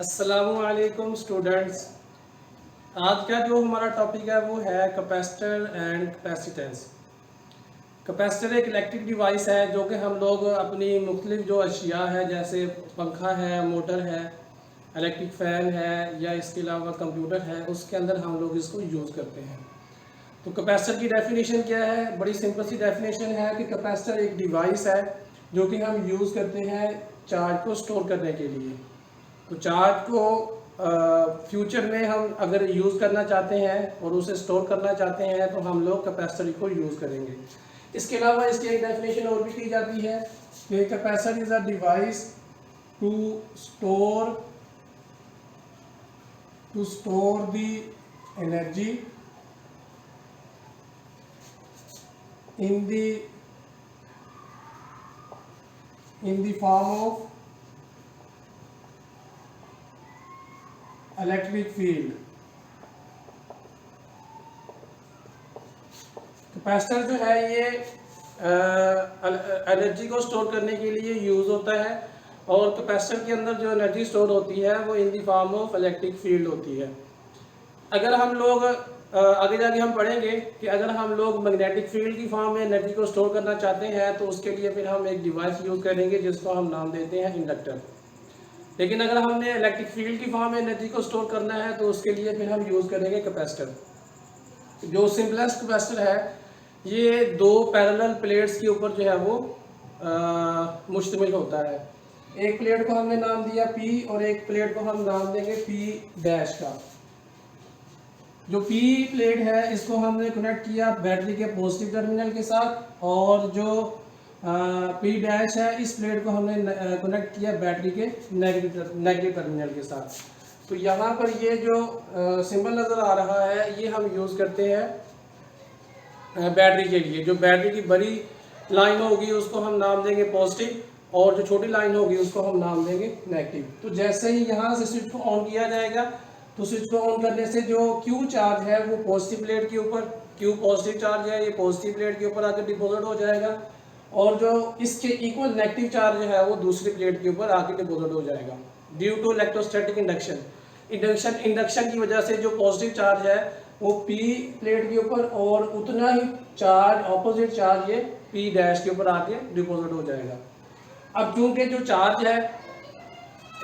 अस्सलामुअलैकुम स्टूडेंट्स। आज का जो हमारा टॉपिक है वो है कैपेसिटर एंड कैपेसिटेंस। कैपेसिटर एक इलेक्ट्रिक डिवाइस है जो कि हम लोग अपनी मुख्तलिफ जो अशिया है जैसे पंखा है, मोटर है, इलेक्ट्रिक फ़ैन है या इसके अलावा कंप्यूटर है, उसके अंदर हम लोग इसको यूज़ करते हैं। तो कैपेसिटर की डेफिनेशन क्या है? बड़ी सिंपल सी डेफिनेशन है कि कैपेसिटर एक डिवाइस है जो कि हम यूज़ करते हैं चार्ज को स्टोर करने के लिए। तो चार्ज को फ्यूचर में हम अगर यूज़ करना चाहते हैं और उसे स्टोर करना चाहते हैं तो हम लोग कैपेसिटर को यूज़ करेंगे। इसके अलावा इसकी एक डेफिनेशन और भी की जाती है कि capacitor is a device to store the energy in the form of electric field. Capacitor जो है ये एनर्जी को स्टोर करने के लिए यूज़ होता है और कैपेसिटर के अंदर जो एनर्जी स्टोर होती है वो in the form of electric field होती है। अगर हम लोग आगे जाके हम पढ़ेंगे कि अगर हम लोग मैग्नेटिक फील्ड की फॉर्म में एनर्जी को स्टोर करना चाहते हैं तो उसके लिए फिर हम एक डिवाइस यूज़ करेंगे जिसको हम नाम देते हैं इंडक्टर। लेकिन अगर हमने इलेक्ट्रिक फील्ड की फॉर्म में एनर्जी को स्टोर करना है तो उसके लिए फिर हम यूज़ करेंगे कैपेसिटर। जो सिंपलेस्ट कैपेसिटर है ये दो पैरेलल प्लेट्स के ऊपर जो है वो मुश्तमिल होता है। एक प्लेट को हमने नाम दिया P और एक प्लेट को हम नाम देंगे P डैश का। जो P प्लेट है इसको हमने कनेक्ट किया बैटरी के पॉजिटिव टर्मिनल के साथ और जो P डैश है इस प्लेट को हमने कनेक्ट किया बैटरी के नेगेटिव टर्मिनल के साथ। तो यहाँ पर ये जो सिंबल नज़र आ रहा है ये हम यूज़ करते हैं बैटरी के लिए। जो बैटरी की बड़ी लाइन होगी उसको हम नाम देंगे पॉजिटिव और जो छोटी लाइन होगी उसको हम नाम देंगे नेगेटिव। तो जैसे ही यहाँ से स्विच को ऑन किया जाएगा तो स्विच को ऑन करने से जो Q चार्ज है वो पॉजिटिव प्लेट के ऊपर, Q पॉजिटिव चार्ज है, ये पॉजिटिव प्लेट के ऊपर आकर डिपॉजिट हो जाएगा और जो इसके इक्वल नेगेटिव चार्ज है वो दूसरी प्लेट के ऊपर आकर डिपॉजिट हो जाएगा। ड्यू टू इलेक्ट्रोस्टैटिक इंडक्शन की वजह से जो पॉजिटिव चार्ज है वो P प्लेट के ऊपर और उतना ही चार्ज ऑपोजिट चार्ज ये P डैश के ऊपर आके डिपॉजिट हो जाएगा। अब चूंकि जो चार्ज है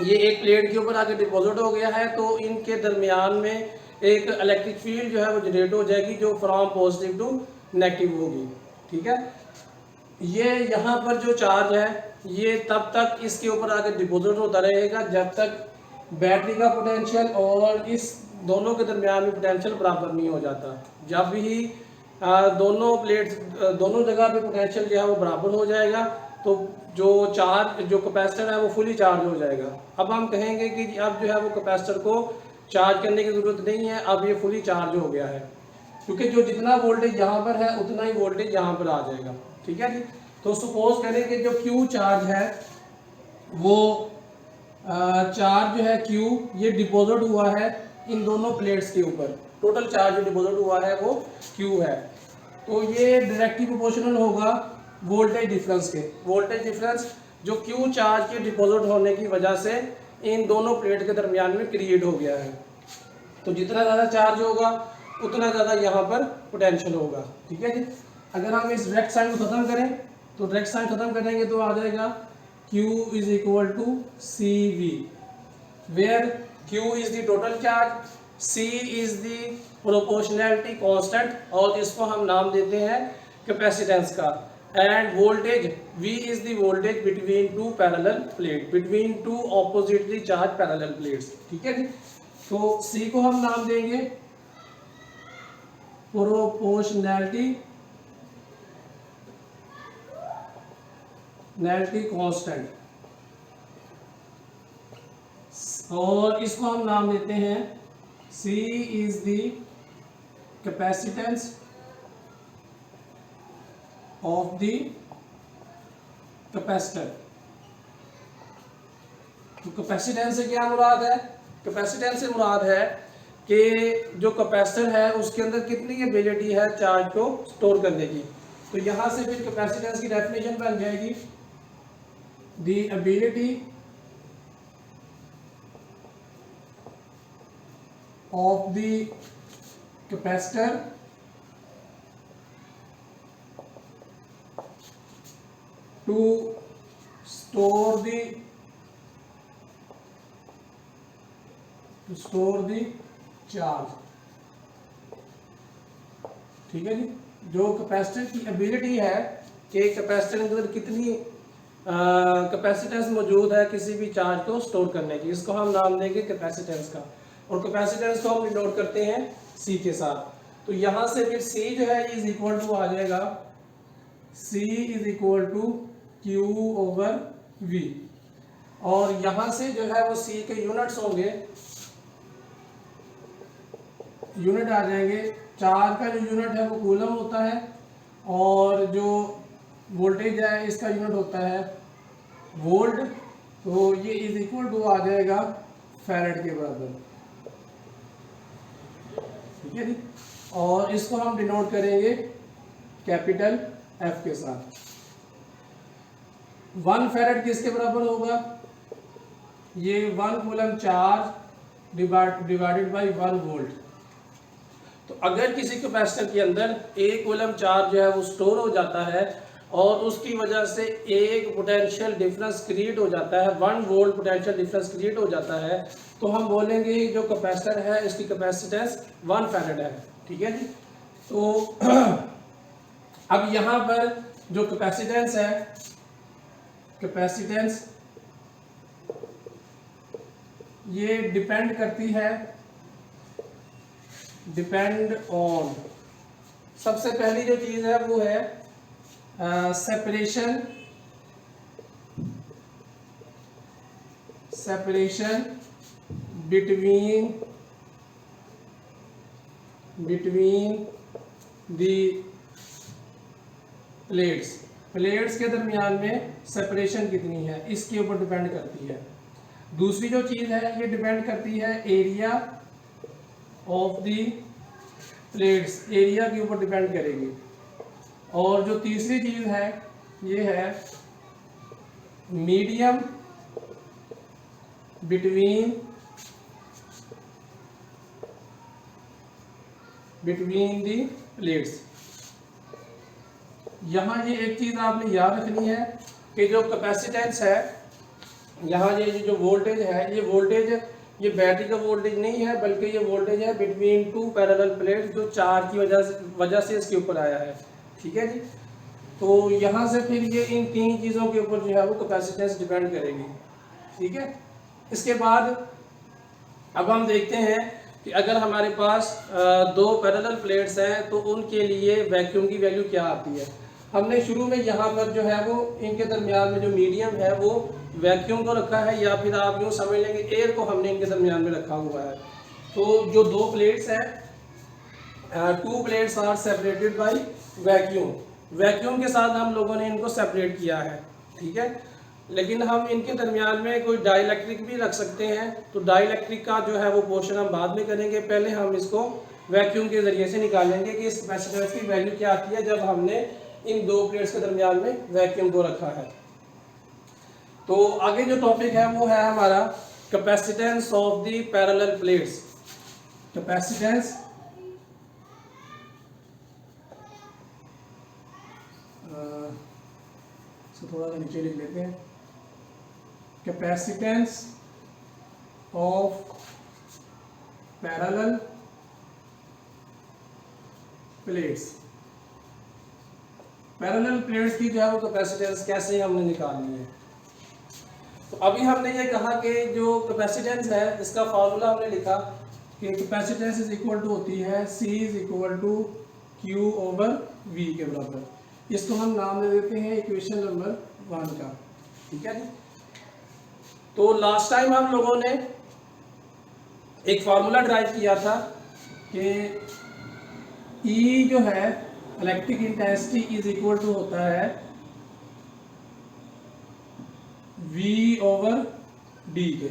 ये एक प्लेट के ऊपर आके डिपॉजिट हो गया है तो इनके दरमियान में एक इलेक्ट्रिक फील्ड जो है वो जनरेट हो जाएगी जो फ्रॉम पॉजिटिव टू नेगेटिव होगी। ठीक है, ये यहाँ पर जो चार्ज है ये तब तक इसके ऊपर आके डिपॉजिट होता रहेगा जब तक बैटरी का पोटेंशियल और इस दोनों के दरमियान में पोटेंशियल बराबर नहीं हो जाता। जब भी दोनों प्लेट्स दोनों जगह पे पोटेंशियल जो है वो बराबर हो जाएगा तो जो कैपेसिटर है वो फुली चार्ज हो जाएगा। अब हम कहेंगे कि अब जो है वो कैपेसिटर को चार्ज करने की ज़रूरत नहीं है, अब ये फुली चार्ज हो गया है क्योंकि जो जितना वोल्टेज यहाँ पर है उतना ही वोल्टेज यहाँ पर आ जाएगा। ठीक है जी। तो सपोज करें कि जो Q चार्ज है वो चार्ज जो है Q ये डिपॉजिट हुआ है इन दोनों प्लेट्स के ऊपर। टोटल चार्ज जो डिपॉजिट हुआ है वो Q है। तो ये डायरेक्टली प्रोपोर्शनल होगा वोल्टेज डिफरेंस के। वोल्टेज डिफरेंस जो Q चार्ज के डिपॉजिट होने की वजह से इन दोनों प्लेट के दरमियान में क्रिएट हो गया है। तो जितना ज़्यादा चार्ज होगा उतना ज़्यादा यहाँ पर पोटेंशियल होगा। ठीक है जी। अगर हम इस डायरेक्ट साइन को ख़त्म करें तो डायरेक्ट साइन ख़त्म करेंगे तो आ जाएगा Q is equal to CV, where Q is the total charge, C is the proportionality constant और इसको हम नाम देते हैं कैपेसिटेंस का, and voltage V is the voltage between two parallel plate, between two oppositely charge parallel plates. ठीक है जी। तो C को हम नाम देंगे प्रोपोर्शनैलिटी कांस्टेंट और इसको हम नाम देते हैं C is the capacitance of the capacitor. तो कैपेसिटेंस से क्या मुराद है? कैपेसिटेंस से मुराद है कि जो कैपेसिटर है उसके अंदर कितनी एबिलिटी है चार्ज को स्टोर करने की। तो यहाँ से फिर कैपेसिटेंस की डेफिनेशन बन जाएगी the ability of the capacitor to store the charge. ठीक है जी, जो कैपेसिटर की एबिलिटी है कि कैपेसिटर के अंदर कितनी कैपेसिटेंस मौजूद है किसी भी चार्ज को स्टोर करने की, इसको हम नाम देंगे कैपेसिटेंस का। और कैपेसिटेंस को हम डिनोट करते हैं C के साथ। तो यहाँ से फिर C जो है इज इक्वल टू आ जाएगा C is equal to Q/V। और यहाँ से जो है वो C के यूनिट्स होंगे, यूनिट आ जाएंगे। चार्ज का जो यूनिट है वो कूलम होता है, और जो वोल्टेज है इसका यूनिट होता है वोल्ट। तो ये इज इक्वल टू आ जाएगा फैरेड के बराबर। ठीक है जी, और इसको हम डिनोट करेंगे कैपिटल F के साथ। 1 फैरेड किसके बराबर होगा? ये 1 coulomb charge divided by 1 volt. तो अगर किसी कैपेसिटर के अंदर 1 कूलम चार्ज जो है वो स्टोर हो जाता है और उसकी वजह से एक पोटेंशियल डिफरेंस क्रिएट हो जाता है, 1 वोल्ट पोटेंशियल डिफरेंस क्रिएट हो जाता है, तो हम बोलेंगे जो कैपेसिटर है इसकी कैपेसिटेंस 1 फैरेड है। ठीक है जी, तो अब यहाँ पर जो कैपेसिटेंस है, कैपेसिटेंस ये डिपेंड करती है, डिपेंड ऑन, सबसे पहली जो चीज है वो है सेपरेशन बिटवीन दी प्लेट्स के दरमियान में सेपरेशन कितनी है, इसके ऊपर डिपेंड करती है। दूसरी जो चीज है ये डिपेंड करती है area of the plates, area के ऊपर डिपेंड करेगी। और जो तीसरी चीज है ये है मीडियम बिटवीन दी प्लेट्स। यहाँ ये एक चीज आपने याद रखनी है कि जो कैपेसिटेंस है, यहाँ ये जो वोल्टेज है, ये वोल्टेज ये बैटरी का वोल्टेज नहीं है, बल्कि ये वोल्टेज है बिटवीन 2 पैरेलल प्लेट्स जो चार्ज की वजह से इसके ऊपर आया है। ठीक है जी, तो यहाँ से फिर ये इन 3 चीज़ों के ऊपर जो है वो कैपेसिटेंस डिपेंड करेगी। ठीक है, इसके बाद अब हम देखते हैं कि अगर हमारे पास 2 पैरेलल प्लेट्स हैं तो उनके लिए वैक्यूम की वैल्यू क्या आती है। हमने शुरू में यहाँ पर जो है वो इनके दरमियान में जो मीडियम है वो वैक्यूम को रखा है, या फिर आप यूँ समझ लेंगे एयर को हमने इनके दरमियान में रखा हुआ है। तो जो 2 प्लेट्स हैं, 2 plates are separated by vacuum के साथ हम लोगों ने इनको सेपरेट किया है। ठीक है, लेकिन हम इनके दरमियान में कोई डाइलेक्ट्रिक भी रख सकते हैं, तो डाइलेक्ट्रिक का जो है वो पोर्शन हम बाद में करेंगे। पहले हम इसको वैक्यूम के ज़रिए से निकालेंगे कि इस कैपेसिटेंस की वैल्यू क्या आती है जब हमने इन 2 प्लेट्स के दरमियान में वैक्यूम को रखा है। तो आगे जो टॉपिक है वो है हमारा capacitance of the parallel plates. Capacitance थोड़ा सा नीचे लिख लेते हैं। Capacitance of parallel plates. Parallel plates की जो है वो कैपेसिटेंस कैसे हमने निकालनी है। तो अभी हमने ये कहा कि जो कैपेसिटेंस है इसका फार्मूला हमने लिखा कि कैपेसिटेंस इज इक्वल टू होती है C is equal to Q/V के बराबर। इसको हम नाम दे देते हैं इक्वेशन नंबर 1 का। ठीक है जी, तो लास्ट टाइम हम लोगों ने एक फार्मूला ड्राइव किया था कि E जो है electric intensity is equal to होता है V/D के।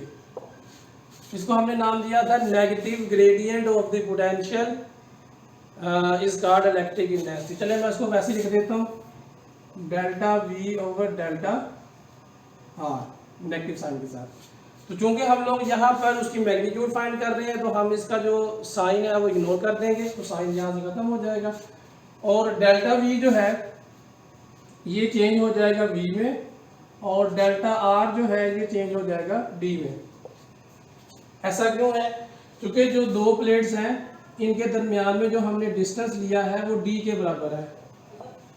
इसको हमने नाम दिया था negative gradient of the potential is called electric intensity. चलिए मैं इसको वैसे लिख देता हूँ, डेल्टा V/डेल्टा R नेगेटिव साइन के साथ। तो चूंकि हम लोग यहाँ पर उसकी मैग्नीट्यूड फाइंड कर रहे हैं तो हम इसका जो साइन है वो इग्नोर कर देंगे, तो साइन यहाँ से खत्म हो जाएगा। और डेल्टा वी जो है ये चेंज हो जाएगा वी में, और डेल्टा आर जो है ये चेंज हो जाएगा डी में। ऐसा क्यों है? क्योंकि जो दो प्लेट्स हैं इनके दरमियान में जो हमने डिस्टेंस लिया है वो डी के बराबर है,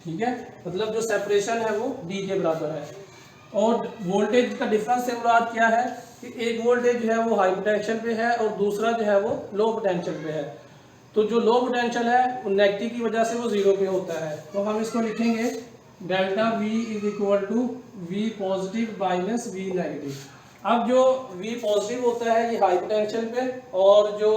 ठीक है, मतलब जो सेपरेशन है वो डी के बराबर है। और वोल्टेज का डिफरेंस से मुराद क्या है कि एक वोल्टेज जो है वो हाई पोटेंशियल पे है और दूसरा जो है वो लो पोटेंशियल पे है। तो जो लो पोटेंशियल है वो नेगेटिव की वजह से वो जीरो पे होता है, तो हम इसको लिखेंगे delta V is equal to V positive minus V negative. अब जो V पॉजिटिव होता है ये हाई पोटेंशियल पे और जो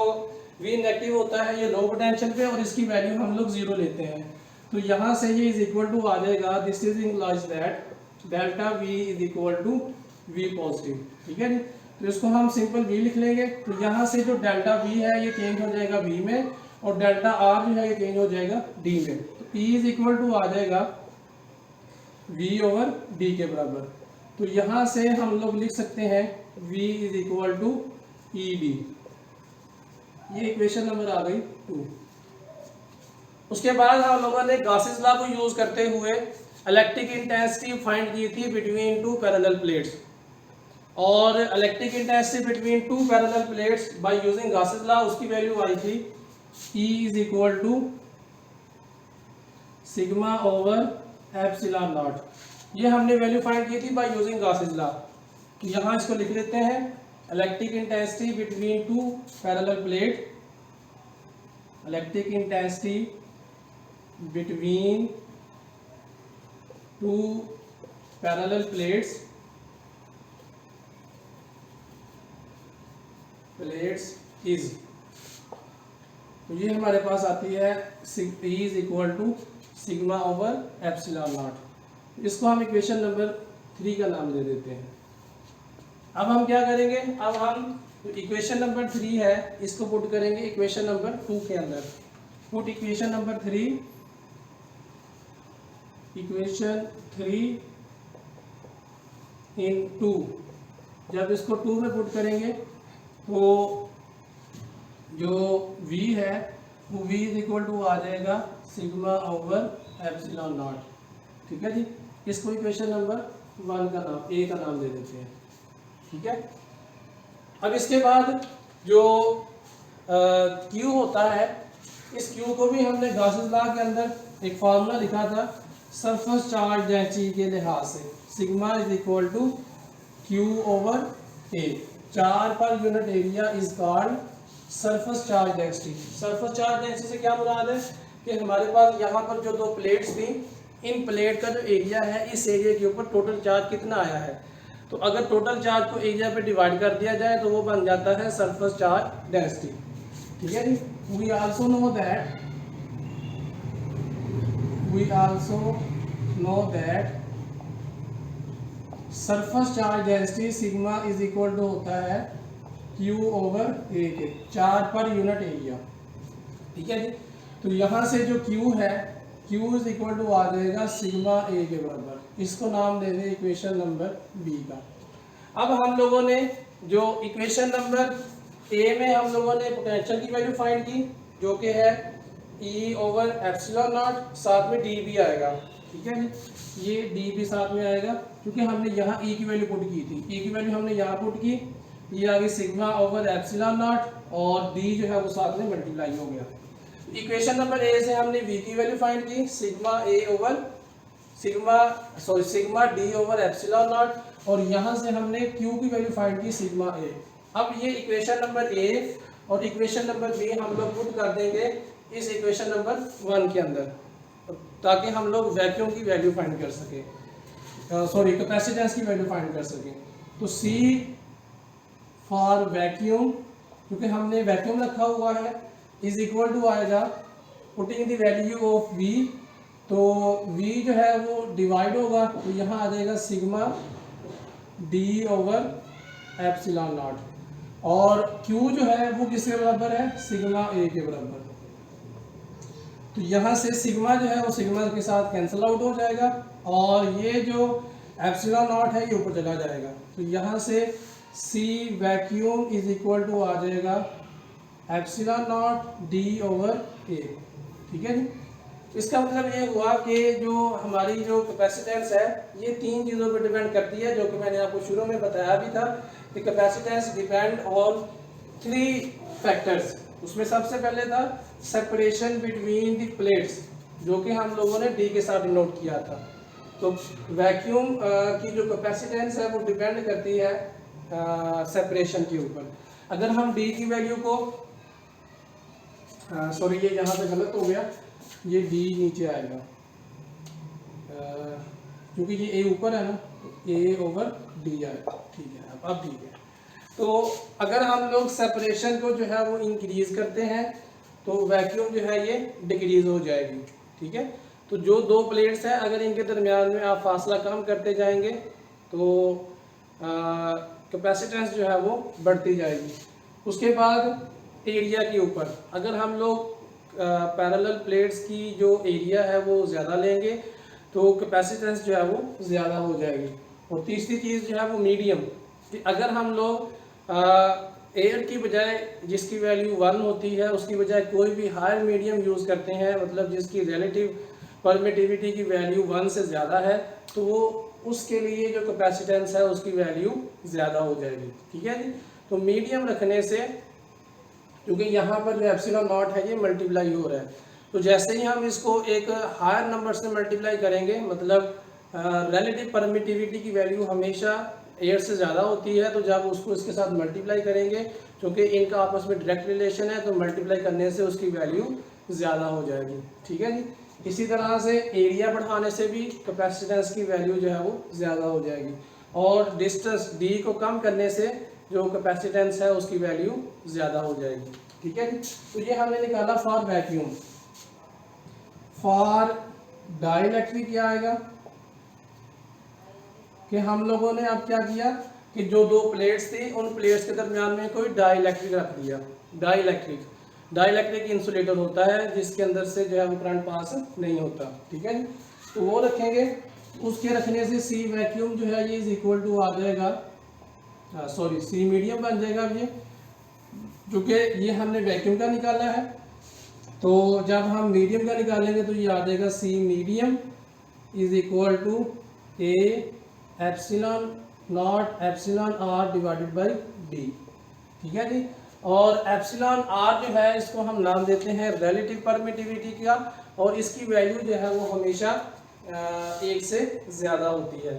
V नेगेटिव होता है ये लो पोटेंशियल पे, और इसकी वैल्यू हम लोग जीरो लेते हैं। तो यहाँ से ये इज इक्वल टू आ जाएगा, this is implies that delta V is equal to V positive, ठीक है जी। तो इसको हम सिंपल V लिख लेंगे। तो यहाँ से जो डेल्टा V है ये चेंज हो जाएगा V में, और डेल्टा R जो है ये चेंज हो जाएगा D में। तो E इज इक्वल टू आ जाएगा V ओवर D के बराबर। तो यहाँ से हम लोग लिख सकते हैं V is equal to E D, ये इक्वेशन नंबर आ गई 2। उसके बाद हम लोगों ने गॉसेस लॉ को यूज करते हुए इलेक्ट्रिक इंटेंसिटी फाइंड की थी बिटवीन टू पैरेलल प्लेट्स, और electric intensity between two parallel plates by using Gauss's law उसकी वैल्यू आई थी E is equal to sigma over epsilon naught. ये हमने वैल्यू फाइंड की थी बाय यूजिंग गॉसेस लॉ। तो यहाँ इसको लिख लेते हैं, electric intensity between two parallel plate, electric intensity between two parallel plates is, तो ये हमारे पास आती है E is equal to sigma over epsilon naught. इसको हम इक्वेशन नंबर 3 का नाम दे देते हैं। अब हम क्या करेंगे, अब हम इक्वेशन नंबर 3 है इसको पुट करेंगे इक्वेशन नंबर 2 के अंदर। पुट इक्वेशन नंबर 3, इक्वेशन 3 इन 2। जब इसको 2 में पुट करेंगे तो जो V है वो V इज इक्वल टू आ जाएगा सिग्मा ओवर एप्सिलॉन नॉट, ठीक है जी। इसको इक्वेशन नंबर 1 का नाम, A का नाम दे देते हैं, ठीक है। अब इसके बाद जो Q होता है, इस Q को भी हमने गॉसेस लॉ के अंदर एक फार्मूला लिखा था सरफेस चार्ज डेंसिटी के लिहाज से, sigma is equal to Q over A। Charge पर unit area is called surface charge density. Surface charge density से क्या मुराद है कि हमारे पास यहाँ पर जो दो प्लेट्स थी, इन प्लेट का जो एरिया है इस एरिया के ऊपर टोटल चार्ज कितना आया है। तो अगर टोटल चार्ज को एरिया पे डिवाइड कर दिया जाए तो वो बन जाता है सरफेस चार्ज डेंसिटी, ठीक है जी। We also know that surface charge density sigma is equal to होता है Q ओवर A के, चार्ज पर यूनिट एरिया, ठीक है जी। तो यहाँ से जो Q है Q इज इक्वल टू आ जाएगा सिग्मा A के बराबर। इसको नाम दे दें इक्वेशन नंबर B का। अब हम लोगों ने जो इक्वेशन नंबर A में हम लोगों ने पोटेंशियल की वैल्यू फाइंड की जो कि है E ओवर एप्सिलॉन नॉट, साथ में D भी आएगा, ठीक है जी। ये D भी साथ में आएगा क्योंकि हमने यहाँ E की वैल्यू पुट की थी। E की वैल्यू हमने यहाँ पुट की, ये आ गई सिग्मा ओवर एप्सिलॉन नॉट, और D जो है वो साथ में मल्टीप्लाई हो गया। इक्वेशन नंबर A से हमने V की वैल्यू फाइंड की sigma D over epsilon not, और यहाँ से हमने Q की वैल्यू फाइंड की सिग्मा A। अब ये इक्वेशन नंबर A और इक्वेशन नंबर B हम लोग पुट कर देंगे इस इक्वेशन नंबर 1 के अंदर, ताकि हम लोग वैक्यूम की वैल्यू फाइंड कर सके, कैपेसिटेंस की वैल्यू फाइंड कर सकें। तो C फॉर वैक्यूम, क्योंकि हमने वैक्यूम रखा हुआ है, इज इक्वल टू आएगा putting the value of V, तो V जो है वो डिवाइड होगा, तो यहाँ आ जाएगा sigma D over epsilon not, और Q जो है वो किसके बराबर है, सिग्मा A के बराबर। तो यहाँ से सिग्मा जो है वो सिग्मा के साथ कैंसिल आउट हो जाएगा, और ये जो एप्सिलॉन नॉट है ये ऊपर चला जाएगा। तो यहाँ से सी वैक्यूम इज इक्वल टू आ जाएगा एप्सिलॉन नॉट डी ओवर ए। ठीक है जी। इसका मतलब ये हुआ कि जो हमारी जो कैपेसिटेंस है ये तीन चीज़ों पर डिपेंड करती है, जो कि मैंने आपको शुरू में बताया भी था कि कैपेसिटेंस डिपेंड ऑन 3 फैक्टर्स। उसमें सबसे पहले था सेपरेशन बिटवीन द प्लेट्स, जो कि हम लोगों ने डी के साथ डिनोट किया था। तो वैक्यूम की जो कैपेसिटेंस है वो डिपेंड करती है सेपरेशन के ऊपर। अगर हम डी की वैल्यू को सॉरी ये यहाँ पे गलत हो गया, ये डी नीचे आएगा क्योंकि ये ए ऊपर है ना, ए ओवर डी आएगा। ठीक है, अब ठीक है। तो अगर हम लोग सेपरेशन को जो है वो इंक्रीज करते हैं तो वैक्यूम जो है ये डिक्रीज हो जाएगी। ठीक है, तो जो 2 प्लेट्स हैं अगर इनके दरमियान में आप फासला कम करते जाएंगे तो कैपेसिटेंस जो है वो बढ़ती जाएगी। उसके बाद एरिया के ऊपर अगर हम लोग पैरेलल प्लेट्स की जो एरिया है वो ज़्यादा लेंगे तो कैपेसिटेंस जो है वो ज़्यादा हो जाएगी। और तीसरी चीज़ जो है वो मीडियम, कि अगर हम लोग एयर की बजाय जिसकी वैल्यू 1 होती है उसकी बजाय कोई भी हायर मीडियम यूज़ करते हैं, मतलब जिसकी रिलेटिव परमिटिविटी की वैल्यू 1 से ज़्यादा है, तो वो उसके लिए जो कैपेसिटेंस है उसकी वैल्यू ज़्यादा हो जाएगी। ठीक है जी। तो मीडियम रखने से, क्योंकि यहाँ पर जो एप्सिलॉन नॉट है ये मल्टीप्लाई हो रहा है, तो जैसे ही हम इसको एक हायर नंबर से मल्टीप्लाई करेंगे, मतलब रिलेटिव परमिटिविटी की वैल्यू हमेशा एयर से ज़्यादा होती है, तो जब उसको इसके साथ मल्टीप्लाई करेंगे, क्योंकि इनका आपस में डायरेक्ट रिलेशन है, तो मल्टीप्लाई करने से उसकी वैल्यू ज़्यादा हो जाएगी। ठीक है जी। इसी तरह से एरिया बढ़ाने से भी कैपेसिटेंस की वैल्यू जो है वो ज़्यादा हो जाएगी, और डिस्टेंस डी को कम करने से जो कैपेसिटेंस है उसकी वैल्यू ज़्यादा हो जाएगी। ठीक है जी। तो ये हमने निकाला फॉर वैक्यूम। फॉर डाइलेक्ट्रिक क्या आएगा कि हम लोगों ने अब क्या किया कि जो 2 प्लेट्स थी उन प्लेट्स के दरमियान में कोई डाइलेक्ट्रिक रख दिया। डाइलेक्ट्रिक इंसुलेटर होता है जिसके अंदर से जो है वो करंट पास नहीं होता। ठीक है जी। तो वो रखेंगे, उसके रखने से सी वैक्यूम जो है ये इज इक्वल टू आ जाएगा, सॉरी सी मीडियम बन जाएगा ये, क्योंकि ये हमने वैक्यूम का निकाला है। तो जब हम मीडियम का निकालेंगे तो ये आ जाएगा C medium is equal to a epsilon naught epsilon r divided by D. ठीक है जी। और एप्सिलॉन आर जो है इसको हम नाम देते हैं रिलेटिव परमिटिविटी का, और इसकी वैल्यू जो है वो हमेशा 1 से ज़्यादा होती है।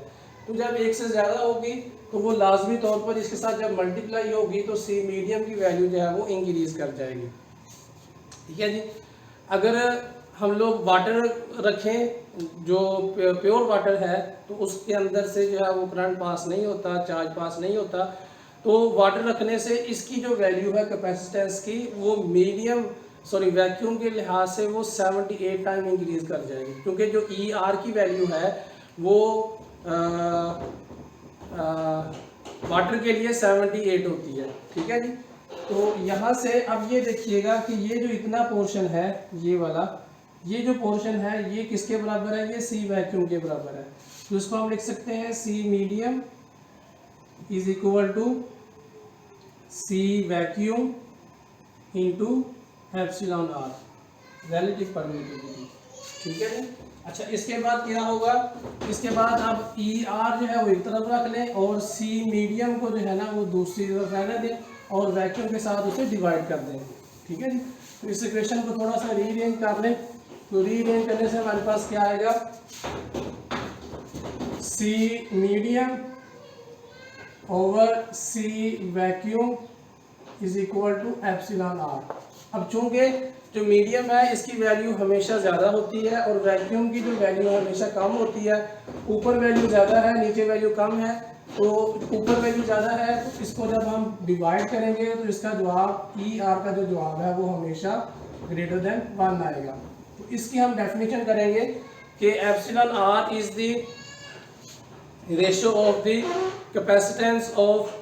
तो जब 1 से ज़्यादा होगी तो वो लाजमी तौर पर इसके साथ जब मल्टीप्लाई होगी तो सी मीडियम की वैल्यू जो है वो इंक्रीज कर जाएगी। ठीक है जी। अगर हम लोग वाटर रखें, जो प्योर वाटर है, तो उसके अंदर से जो है वो करंट पास नहीं होता, चार्ज पास नहीं होता, तो वाटर रखने से इसकी जो वैल्यू है कैपेसिटेंस की वो वैक्यूम के लिहाज से वो 78 टाइम इंक्रीज कर जाएगी, क्योंकि जो ई आर की वैल्यू है वो वाटर के लिए 78 होती है। ठीक है जी। तो यहाँ से अब ये देखिएगा कि ये जो इतना पोर्शन है, ये वाला, ये जो पोर्शन है ये किसके बराबर है, ये सी वैक्यूम के बराबर है। तो इसको हम लिख सकते हैं C medium is equal to C vacuum into epsilon r, relative permittivity. ठीक है जी। अच्छा, इसके बाद क्या होगा, इसके बाद आप ई आर जो है वो एक तरफ रख लें और सी मीडियम को जो है ना वो दूसरी तरफ रहने दें और वैक्यूम के साथ उसे डिवाइड कर दें। ठीक है जी। तो इस इक्वेशन को थोड़ा सा रीअरेंज कर लें, तो रीअरेंज करने से हमारे पास क्या आएगा, C medium over C vacuum is equal to epsilon r. अब चूंकि जो मीडियम है इसकी वैल्यू हमेशा ज़्यादा होती है और वैक्यूम की जो वैल्यू हमेशा कम होती है, ऊपर वैल्यू ज़्यादा है नीचे वैल्यू कम है, तो ऊपर वैल्यू ज़्यादा है तो इसको जब हम डिवाइड करेंगे तो इसका जवाब ई आर का जो जवाब है वो हमेशा ग्रेटर देन 1 आएगा। तो इसकी हम डेफिनेशन करेंगे कि epsilon R is the ratio of the capacitance of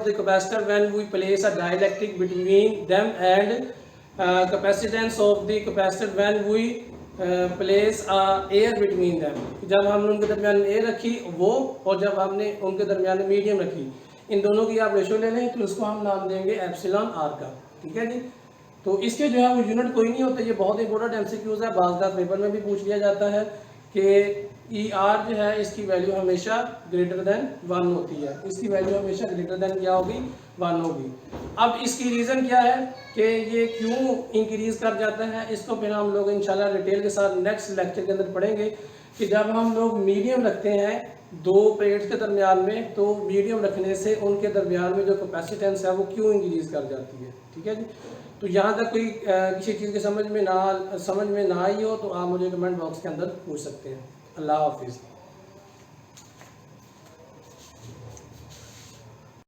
the capacitor when we place a dielectric between them, and capacitance of the capacitor when we place air between them, जब हमने उनके दरमियान में एयर रखी वो, और जब हमने उनके दरमियान में मीडियम रखी, इन दोनों की आप रेशो ले लें तो इसको हम नाम देंगे एप्सिलॉन आर का। ठीक है जी। तो इसके जो है वो यूनिट कोई नहीं होते, ये बहुत इंपॉर्टेंट एमसीक्यूज है, बाज़ पेपर में भी पूछ लिया जाता है कि ई आर जो है इसकी वैल्यू हमेशा ग्रेटर देन 1 होती है, इसकी वैल्यू हमेशा ग्रेटर देन क्या होगी, 1 होगी। अब इसकी रीज़न क्या है कि ये क्यों इंक्रीज़ कर जाता है, इसको फिर हम लोग इंशाल्लाह डिटेल के साथ नेक्स्ट लेक्चर के अंदर पढ़ेंगे कि जब हम लोग मीडियम रखते हैं दो प्लेट्स के दरमियान में, तो मीडियम रखने से उनके दरमियान में जो कैपेसिटेंस है वो क्यों इंक्रीज़ कर जाती है। ठीक है जी। तो यहाँ तक कोई किसी चीज़ की समझ में ना आई हो तो आप मुझे कमेंट बॉक्स के अंदर पूछ सकते हैं। अल्लाह हाफिज़।